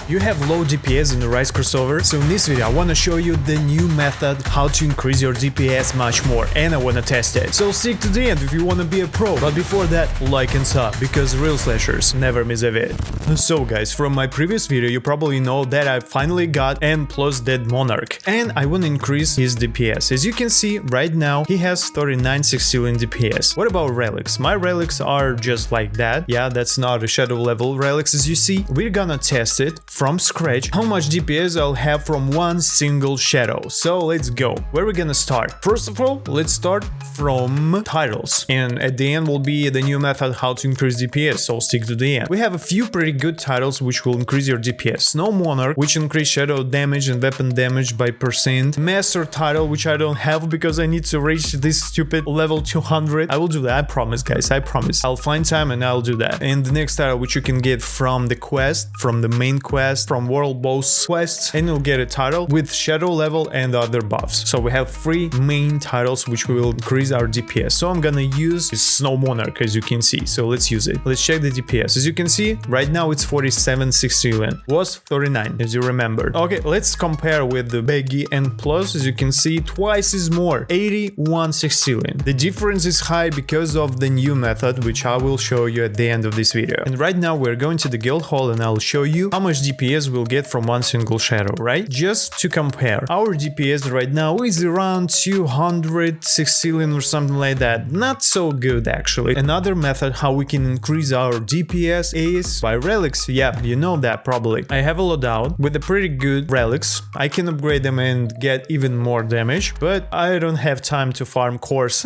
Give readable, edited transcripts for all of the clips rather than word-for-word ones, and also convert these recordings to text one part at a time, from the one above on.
You have low DPS in the Arise Crossover, so in this video I wanna show you the new method how to increase your DPS much more, and I wanna test it. So stick to the end if you wanna be a pro, but before that, like and sub, because real slashers never miss a vid. So guys, from my previous video you probably know that I finally got N Dad Monarch, and I wanna increase his DPS. As you can see, right now he has 39 sextillion DPS. What about relics? My relics are just like that. Yeah, that's not a shadow level relics. As you see, we're gonna test it from scratch how much DPS I'll have from one single shadow. So let's go. Where are we gonna start? First of all, let's start from titles, and at the end will be the new method how to increase DPS, so stick to the end. We have a few pretty good titles which will increase your DPS. Snow Monarch, which increase shadow damage and weapon damage by %. Master title, which I don't have because I need to reach this stupid level 200. I will do that, I promise guys, I promise. I'll find time and I'll do that. And the next title which you can get from the quest, from the main quest, from world boss quests, and you'll get a title with shadow level and other buffs. So we have 3 main titles which will increase our DPS. So I'm gonna use Snow Monarch, as you can see. So let's use it. Let's check the DPS. As you can see, right now it's 47 sextillion. Was 39, as you remember. Okay, let's compare with the Beggy and Plus. As you can see, twice is more, 81 sextillion. The difference is high because of the new method, which I will show you at the end of this video. And right now we're going to the guild hall and I'll show you how much DPS we'll get from one single shadow, right? Just to compare, our DPS right now is around 200 sextillion or something like that. Not so good actually. Another method how we can increase our DPS is by relics. Yeah, you know that probably. I have a loadout with a pretty good relics. I can upgrade them and get even more damage, but I don't have time to farm cores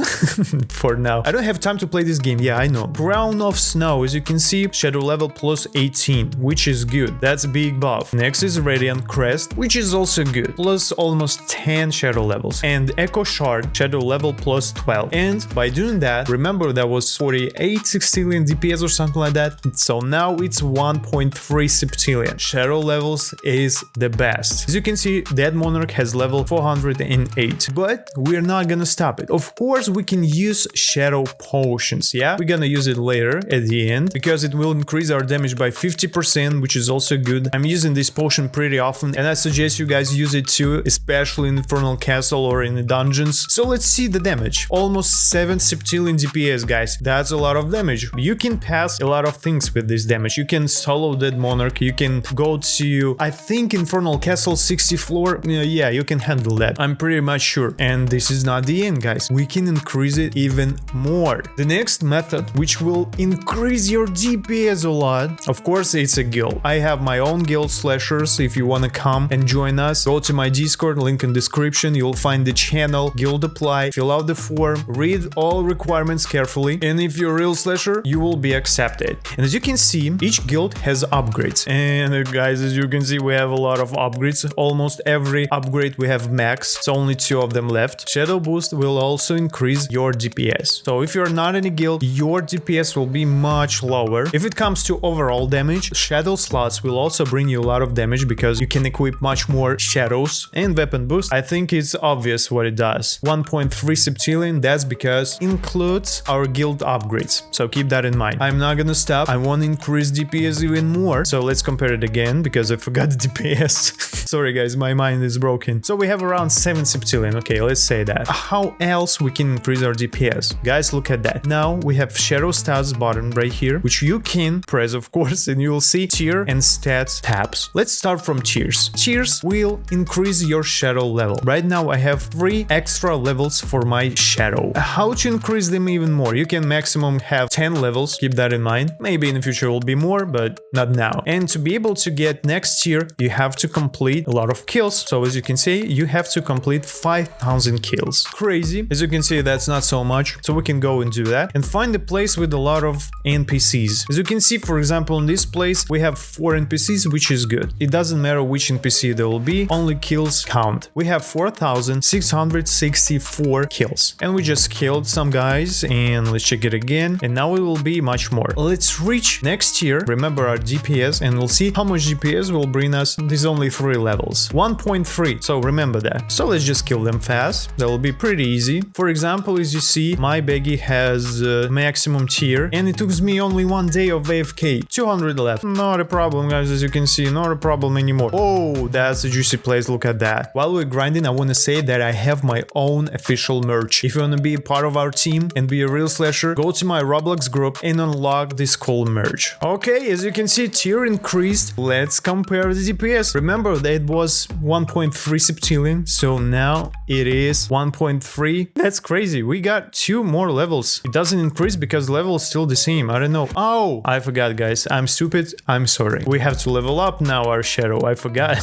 for now. I don't have time to play this game. Yeah, I know. Crown of Snow, as you can see, shadow level plus 18, which is good. That's a big buff. Next is Radiant Crest, which is also good, plus almost 10 shadow levels. And Echo Shard, shadow level plus 12. And by doing that, remember that was 48 sextillion DPS or something like that. So now it's 1.3 septillion. Shadow levels is the best. As you can see, Dad Monarch has level 408, but we're not gonna stop it. Of course, we can use shadow potions. Yeah, we're gonna use it later at the end because it will increase our damage by 50%, which is also good. I'm using this potion pretty often and I suggest you guys use it too, especially in Infernal Castle or in the dungeons. So let's see the damage. Almost 7 septillion DPS, guys. That's a lot of damage. You can pass a lot of things with this damage. You can solo Dead Monarch, you can go to, I think, Infernal Castle 60th floor. Yeah, you can handle that. I'm pretty much sure. And this is not the end, guys. We can increase it even more. The next method, which will increase your DPS a lot, of course, it's a guild. I have my own guild slashers. If you want to come and join us, go to my Discord, link in description. You'll find the channel, guild apply, fill out the form, read all requirements carefully, and if you're a real slasher, you will be accepted. And as you can see, each guild has upgrades. And guys, as you can see, we have a lot of upgrades. Almost every upgrade we have max, so only 2 of them left. Shadow Boost will also increase your DPS. So if you're not in a guild, your DPS will be much lower. If it comes to overall damage, Shadow Slots will also bring you a lot of damage because you can equip much more shadows. And Weapon Boost, I think it's obvious what it does. 1.3 septillion, that's because it includes our guild upgrades. So keep that in mind. I'm not gonna stop. I want to increase DPS even more. So let's compare it again because I forgot the DPS. Sorry guys, my mind is broken. So we have around 7 septillion. Okay, let's say that. How else we can increase our DPS? Guys, look at that. Now we have Shadow Stats button right here, which you can press, of course, and you will see tier and stats tabs. Let's start from tiers. Tiers will increase your shadow level. Right now I have 3 extra levels for my shadow. How to increase them even more? You can maximum have 10 levels. Keep that in mind. Maybe in the future will be more, but not now. And to be able to get next tier, you have to complete a lot of kills. So as you can see, you have to complete 5,000 kills. Crazy. As you can see, that's not so much. So we can go and do that and find a place with a lot of NPCs. As you can see, for example, in this place, we have 4 NPCs, which is good. It doesn't matter which NPC there will be, only kills count. We have 4,664 kills. And we just killed some guys, and let's check it again. And now it will be much more. Let's reach next tier. Remember our DPS, and we'll see how much DPS will bring us. There's only 3 left. levels. 1.3, so remember that. So let's just kill them fast. That will be pretty easy. For example, as you see, my Beggy has maximum tier, and it took me only 1 day of AFK. 200 left. Not a problem, guys, as you can see, not a problem anymore. Oh, that's a juicy place, look at that. While we're grinding, I want to say that I have my own official merch. If you want to be a part of our team and be a real slasher, go to my Roblox group and unlock this cool merch. Okay, as you can see, tier increased. Let's compare the DPS. Remember that it was 1.3 septillion, so now it is 1.3. That's crazy. We got 2 more levels. It doesn't increase because level is still the same. I don't know. Oh, I forgot, guys. I'm stupid. I'm sorry. We have to level up now our shadow. I forgot.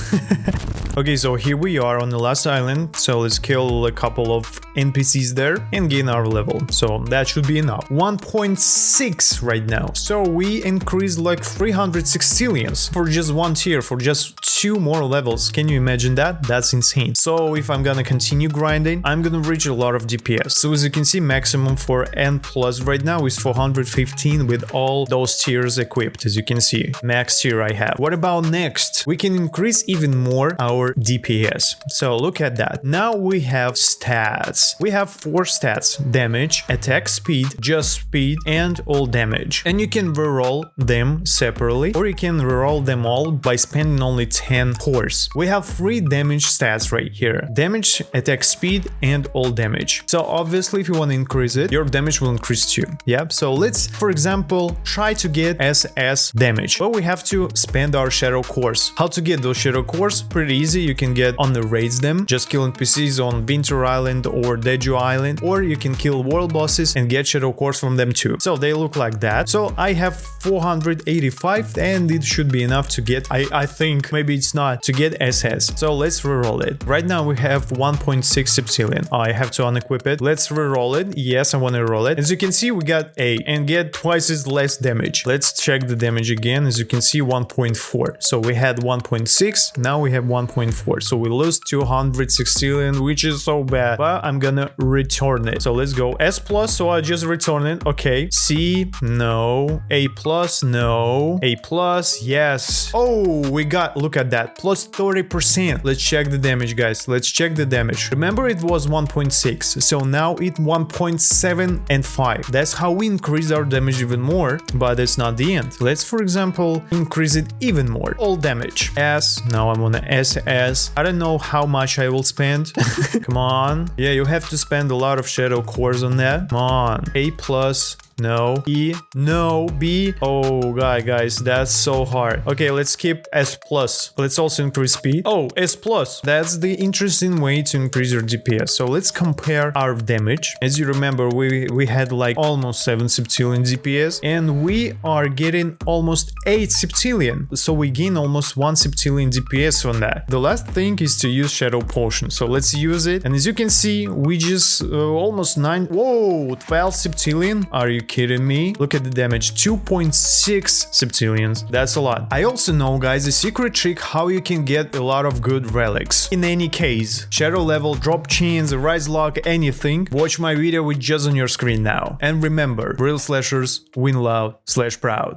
Okay, so here we are on the last island. So let's kill a couple of NPCs there and gain our level. So that should be enough. 1.6 right now. So we increased like 300 sextillions for just 1 tier, for just 2 more levels. Can you imagine that? That's insane. So if I'm gonna continue grinding, I'm gonna reach a lot of DPS. So as you can see, maximum for N plus right now is 415 with all those tiers equipped. As you can see, max tier I have. What about next? We can increase even more our DPS. So look at that. Now we have stats. We have 4 stats: damage, attack speed, just speed, and all damage. And you can reroll them separately, or you can reroll them all by spending only 10 cores. We have 3 damage stats right here: damage, attack speed, and all damage. So obviously, if you want to increase it, your damage will increase too. Yeah. So let's, for example, try to get SS damage. But we have to spend our shadow cores. How to get those shadow cores? Pretty easy. You can get on the raids them, just kill NPCs on Winter Island or Deju Island, or you can kill world bosses and get shadow cores from them too. So they look like that. So I have 485 and it should be enough to get, I think, maybe it's not, to get SS. So let's reroll it. Right now we have 1.6 septillion. I have to unequip it. Let's reroll it. Yes, I want to roll it. As you can see, we got A and get twice as less damage. Let's check the damage again. As you can see, 1.4. So we had 1.6. Now we have 1.4. So we lose 200 sextillion, which is so bad. But I'm gonna return it. So let's go S plus. So I just return it. Okay. C, no. A plus, no. A plus, yes. Oh, we got, look at that, plus 30%. Let's check the damage, guys. Let's check the damage. Remember, it was 1.6. So now it's 1.7 and 5. That's how we increase our damage even more. But that's not the end. Let's, for example, increase it even more. All damage. S. Now I'm on a SS. I don't know how much I will spend. Come on. Yeah, you have to spend a lot of shadow cores on that. Come on. A plus. No. E. No. B. Oh, guys, that's so hard. Okay, let's keep S plus. Let's also increase speed. Oh, S plus. That's the interesting way to increase your DPS. So let's compare our damage. As you remember, we had like almost 7 septillion DPS, and we are getting almost 8 septillion. So we gain almost 1 septillion DPS on that. The last thing is to use Shadow Potion. So let's use it. And as you can see, we just almost 9. Whoa, 12 septillion. Are you kidding me? Look at the damage, 2.6 septillions. That's a lot. I also know, guys, a secret trick how you can get a lot of good relics. In any case, shadow level, drop chains, rise lock, anything, watch my video with just on your screen now. And remember, real slashers win loud / proud.